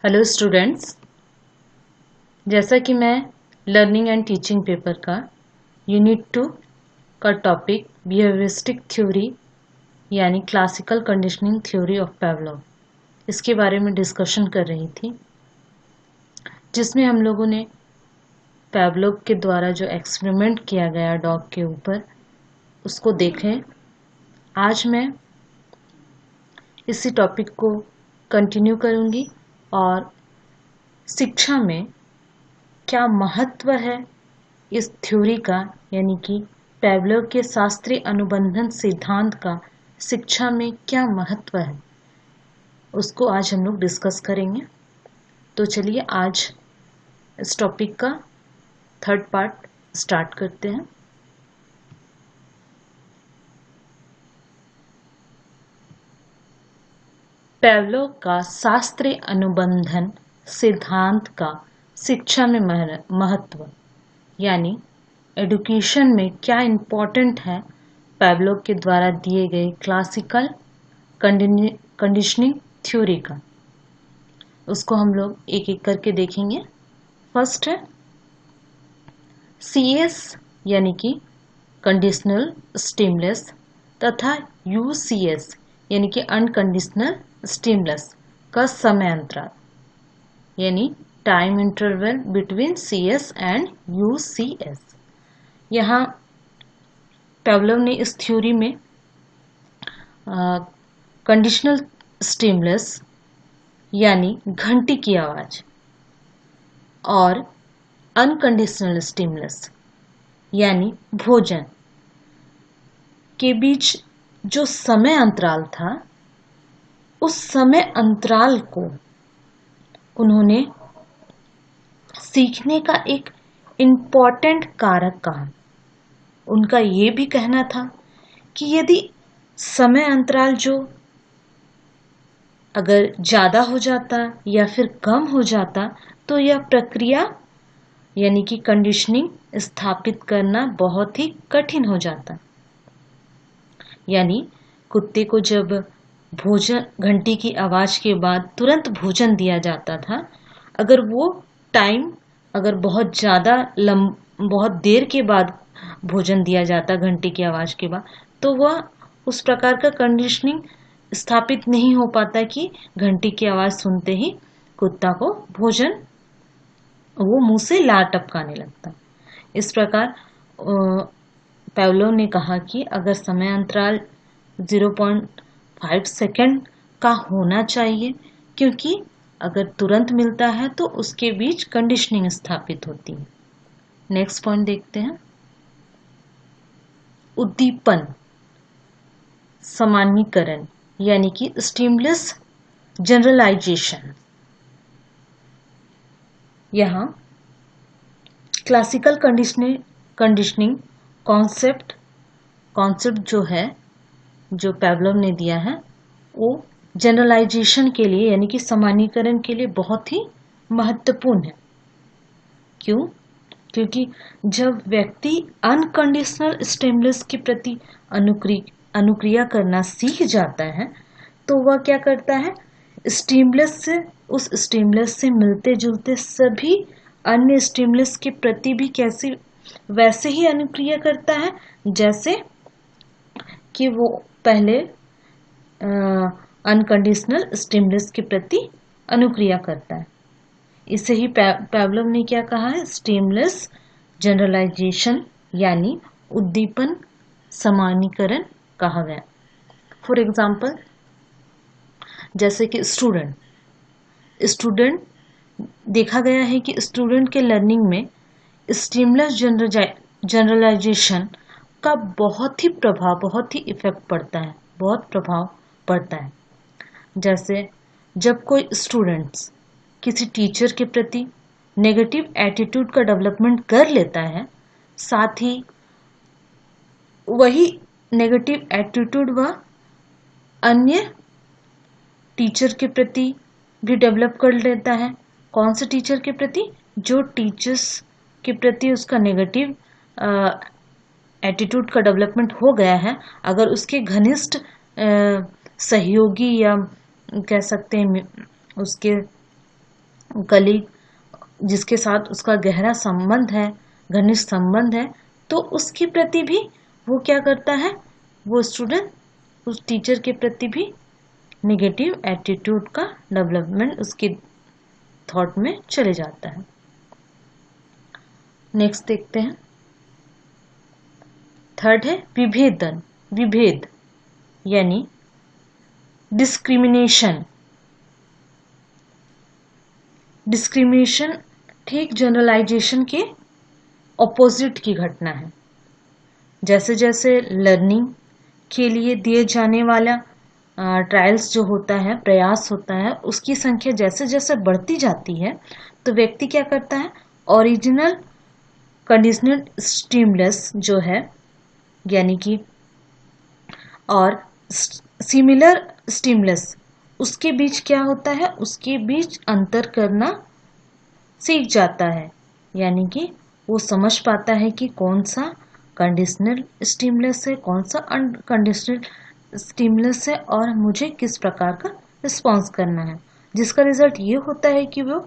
Hello students, जैसा कि मैं लर्निंग एंड टीचिंग पेपर का यूनिट 2 का टॉपिक बिहेवियरिस्टिक थ्योरी यानी classical conditioning theory of Pavlov इसके बारे में डिस्कशन कर रही थी, जिसमें हम लोगों ने पावलोव के द्वारा जो एक्सपेरिमेंट किया गया डॉग के ऊपर उसको देखें। आज मैं इसी टॉपिक को कंटिन्यू करूँगी और शिक्षा में क्या महत्व है इस थ्योरी का, यानी कि पावलोव के शास्त्रीय अनुबंधन सिद्धांत का शिक्षा में क्या महत्व है, उसको आज हम लोग डिस्कस करेंगे। तो चलिए आज इस टॉपिक का थर्ड पार्ट स्टार्ट करते हैं। पावलोव का शास्त्रीय अनुबंधन सिद्धांत का शिक्षा में महत्व यानी एडुकेशन में क्या इम्पोर्टेंट है, पावलोव के द्वारा दिए गए क्लासिकल कंडीशनिंग थ्योरी का, उसको हम लोग एक एक करके देखेंगे। फर्स्ट है CS यानी कि कंडीशनल स्टिमुलस तथा UCS यानी कि अनकंडीशनल स्टिमुलस का समय अंतराल यानी time interval between CS and UCS। यहाँ पावलोव ने इस थ्योरी में कंडीशनल स्टिमुलस यानी घंटी की आवाज और अनकंडीशनल स्टिमुलस यानी भोजन के बीच जो समय अंतराल था, उस समय अंतराल को उन्होंने सीखने का एक इम्पॉर्टेंट कारक कहा। उनका ये भी कहना था कि यदि समय अंतराल जो अगर ज़्यादा हो जाता या फिर कम हो जाता तो यह प्रक्रिया यानी कि कंडीशनिंग स्थापित करना बहुत ही कठिन हो जाता। यानी कुत्ते को जब भोजन घंटी की आवाज़ के बाद तुरंत भोजन दिया जाता था, अगर वो टाइम अगर बहुत ज़्यादा बहुत देर के बाद भोजन दिया जाता घंटी की आवाज़ के बाद, तो वह उस प्रकार का कंडीशनिंग स्थापित नहीं हो पाता कि घंटी की आवाज़ सुनते ही कुत्ता को भोजन वो मुंह से लार टपकाने लगता। इस प्रकार पावलोव ने कहा कि अगर समय अंतराल 0.5 सेकेंड का होना चाहिए, क्योंकि अगर तुरंत मिलता है तो उसके बीच कंडीशनिंग स्थापित होती है। नेक्स्ट पॉइंट देखते हैं, उद्दीपन सामान्यीकरण यानी कि स्टिमुलस जनरलाइजेशन। यहाँ क्लासिकल कंडीशनिंग कॉन्सेप्ट जो है, जो पावलोव ने दिया है, वो जनरलाइजेशन के लिए यानी कि सामान्यीकरण के लिए बहुत ही महत्वपूर्ण है। क्यों? क्योंकि जब व्यक्ति अनकंडीशनल स्टिमुलस के प्रति अनुक्रिया करना सीख जाता है, तो वह क्या करता है, उस स्टिमुलस से मिलते जुलते सभी अन्य स्टिमुलस के प्रति भी वैसे ही अनुक्रिया करता है जैसे कि वो पहले अनकंडीशनल स्टिमुलस के प्रति अनुक्रिया करता है। इसे ही पावलोव ने क्या कहा है, स्टिमुलस जनरलाइजेशन यानी उद्दीपन सामान्यीकरण कहा गया। फॉर एग्जाम्पल, जैसे कि स्टूडेंट देखा गया है कि स्टूडेंट के लर्निंग में स्टिमुलस जनरलाइजेशन का बहुत ही इफेक्ट पड़ता है, बहुत प्रभाव पड़ता है। जैसे जब कोई स्टूडेंट्स किसी टीचर के प्रति नेगेटिव एटीट्यूड का डेवलपमेंट कर लेता है, साथ ही वही नेगेटिव एटीट्यूड वह अन्य टीचर के प्रति भी डेवलप कर लेता है। कौन से टीचर के प्रति? जो टीचर्स के प्रति उसका नेगेटिव एटीट्यूड का डेवलपमेंट हो गया है, अगर उसके घनिष्ठ सहयोगी या कह सकते हैं उसके कलीग जिसके साथ उसका गहरा संबंध है, घनिष्ठ संबंध है, तो उसके प्रति भी वो क्या करता है, वो स्टूडेंट उस टीचर के प्रति भी नेगेटिव एटीट्यूड का डेवलपमेंट उसके थॉट में चले जाता है। नेक्स्ट देखते हैं, थर्ड है विभेदन। विभेद यानी डिस्क्रिमिनेशन। डिस्क्रिमिनेशन ठीक जनरलाइजेशन के ऑपोजिट की घटना है। जैसे जैसे लर्निंग के लिए दिए जाने वाला ट्रायल्स जो होता है, प्रयास होता है, उसकी संख्या जैसे जैसे बढ़ती जाती है तो व्यक्ति क्या करता है, ओरिजिनल कंडीशनल स्टिमुलस जो है यानी कि और सिमिलर स्टिमुलस, उसके बीच क्या होता है, उसके बीच अंतर करना सीख जाता है। यानी कि वो समझ पाता है कि कौन सा कंडीशनल स्टिमुलस है, कौन सा अनकंडीशनल स्टिमुलस है और मुझे किस प्रकार का रिस्पॉन्स करना है, जिसका रिजल्ट ये होता है कि वो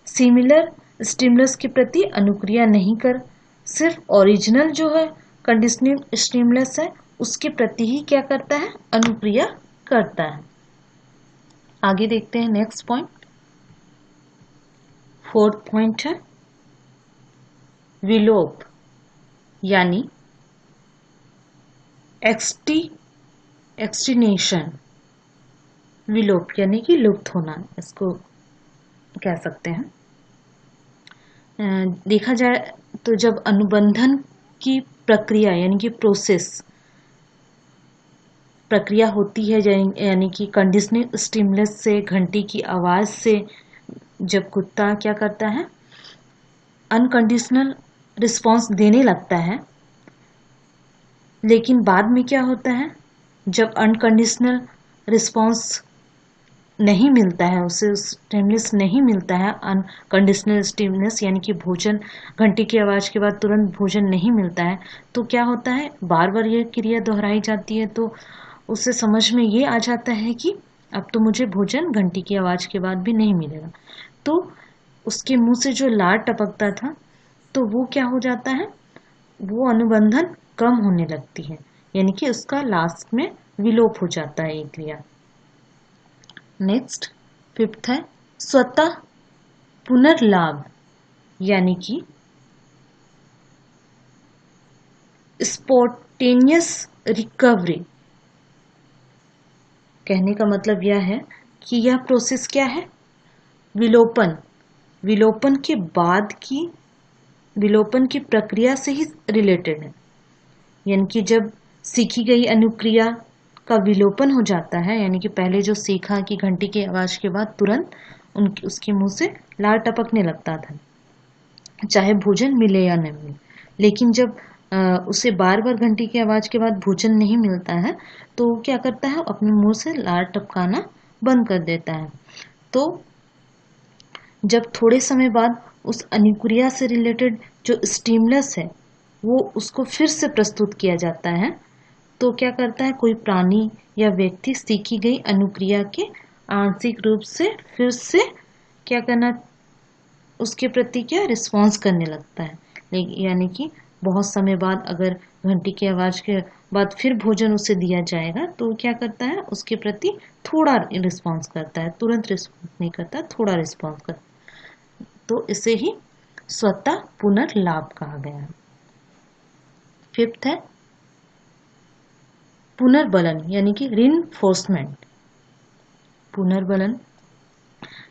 सिमिलर स्टिमुलस के प्रति अनुक्रिया नहीं कर, सिर्फ ओरिजिनल जो है कंडीशनल स्टिमुलस है उसके प्रति ही क्या करता है, अनुक्रिया करता है। आगे देखते हैं नेक्स्ट पॉइंट। फोर्थ पॉइंट है विलोप यानी एक्सटिनेशन। विलोप यानी कि लुप्त होना, इसको कह सकते हैं। देखा जाए तो जब अनुबंधन की प्रक्रिया यानी कि प्रक्रिया होती है, यानी कि कंडीशनिंग स्टिमुलस से, घंटी की आवाज से जब कुत्ता क्या करता है, अनकंडीशनल रिस्पॉन्स देने लगता है, लेकिन बाद में क्या होता है, जब अनकंडीशनल रिस्पॉन्स नहीं मिलता है, उसे स्टिमुलस नहीं मिलता है, अनकंडीशनल स्टिमुलस यानी कि भोजन, घंटी की आवाज के बाद तुरंत भोजन नहीं मिलता है, तो क्या होता है, बार बार यह क्रिया दोहराई जाती है, तो उसे समझ में ये आ जाता है कि अब तो मुझे भोजन घंटी की आवाज के बाद भी नहीं मिलेगा। तो उसके मुंह से जो लार टपकता था, तो वो क्या हो जाता है, वो अनुबंधन कम होने लगती है, यानी कि उसका लास्ट में विलोप हो जाता है ये क्रिया। नेक्स्ट फिफ्थ है स्वतः पुनर्लाभ यानी कि स्पॉन्टेनियस रिकवरी। कहने का मतलब यह है कि यह प्रोसेस क्या है, विलोपन के बाद की, विलोपन की प्रक्रिया से ही रिलेटेड है। यानी कि जब सीखी गई अनुक्रिया का विलोपन हो जाता है, यानी कि पहले जो सीखा कि घंटी की आवाज के बाद तुरंत उसके मुंह से लार टपकने लगता था, चाहे भोजन मिले या न मिले, लेकिन जब उसे बार बार घंटी की आवाज के बाद भोजन नहीं मिलता है तो क्या करता है, अपने मुंह से लार टपकाना बंद कर देता है। तो जब थोड़े समय बाद उस अनुक्रिया से रिलेटेड जो स्टिमुलस है वो उसको फिर से प्रस्तुत किया जाता है, तो क्या करता है, कोई प्राणी या व्यक्ति सीखी गई अनुक्रिया के आंशिक रूप से फिर से क्या करना, उसके प्रति क्या रिस्पॉन्स करने लगता है। यानी कि बहुत समय बाद अगर घंटी की आवाज के बाद फिर भोजन उसे दिया जाएगा तो क्या करता है, उसके प्रति थोड़ा रिस्पॉन्स करता है, तुरंत रिस्पॉन्स नहीं करता, थोड़ा रिस्पॉन्स करता है। तो इसे ही स्वतः पुनर्लाभ कहा गया है। फिफ्थ है पुनर्बलन यानी कि रीइंफोर्समेंट। पुनर्बलन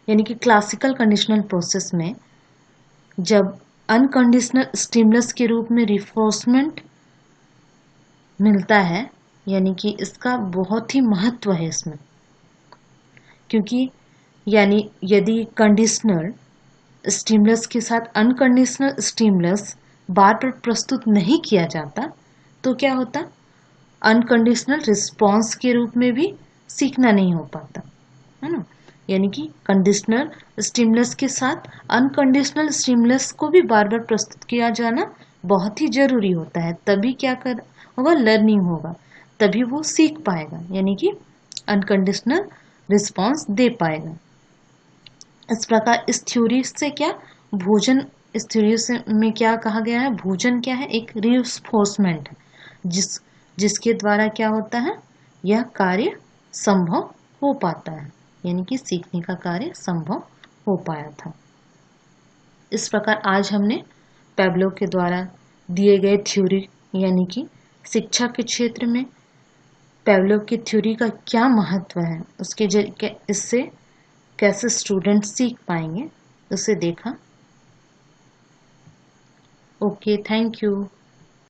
यानी कि क्लासिकल कंडीशनल प्रोसेस में जब अनकंडीशनल स्टिमुलस के रूप में रिइंफोर्समेंट मिलता है, यानी कि इसका बहुत ही महत्व है इसमें, क्योंकि यानी यदि कंडीशनल स्टिमुलस के साथ अनकंडीशनल स्टिमुलस बार बार प्रस्तुत नहीं किया जाता तो क्या होता, अनकंडीशनल रिस्पॉन्स के रूप में भी सीखना नहीं हो पाता, है ना। यानी कि कंडीशनल स्टिमुलस के साथ अनकंडीशनल स्टिमुलस को भी बार बार प्रस्तुत किया जाना बहुत ही जरूरी होता है, तभी क्या कर होगा, लर्निंग होगा, तभी वो सीख पाएगा, यानी कि अनकंडीशनल रिस्पॉन्स दे पाएगा। इस प्रकार इस थ्योरी से क्या भोजन, इस थ्योरी से में क्या कहा गया है, भोजन क्या है, एक रिइंफोर्समेंट है, जिसके द्वारा क्या होता है, यह कार्य संभव हो पाता है, यानी कि सीखने का कार्य संभव हो पाया था। इस प्रकार आज हमने पैब्लो के द्वारा दिए गए थ्योरी यानी कि शिक्षा के क्षेत्र में पैब्लो की थ्योरी का क्या महत्व है, इससे कैसे स्टूडेंट सीख पाएंगे, उसे देखा। Okay, thank you.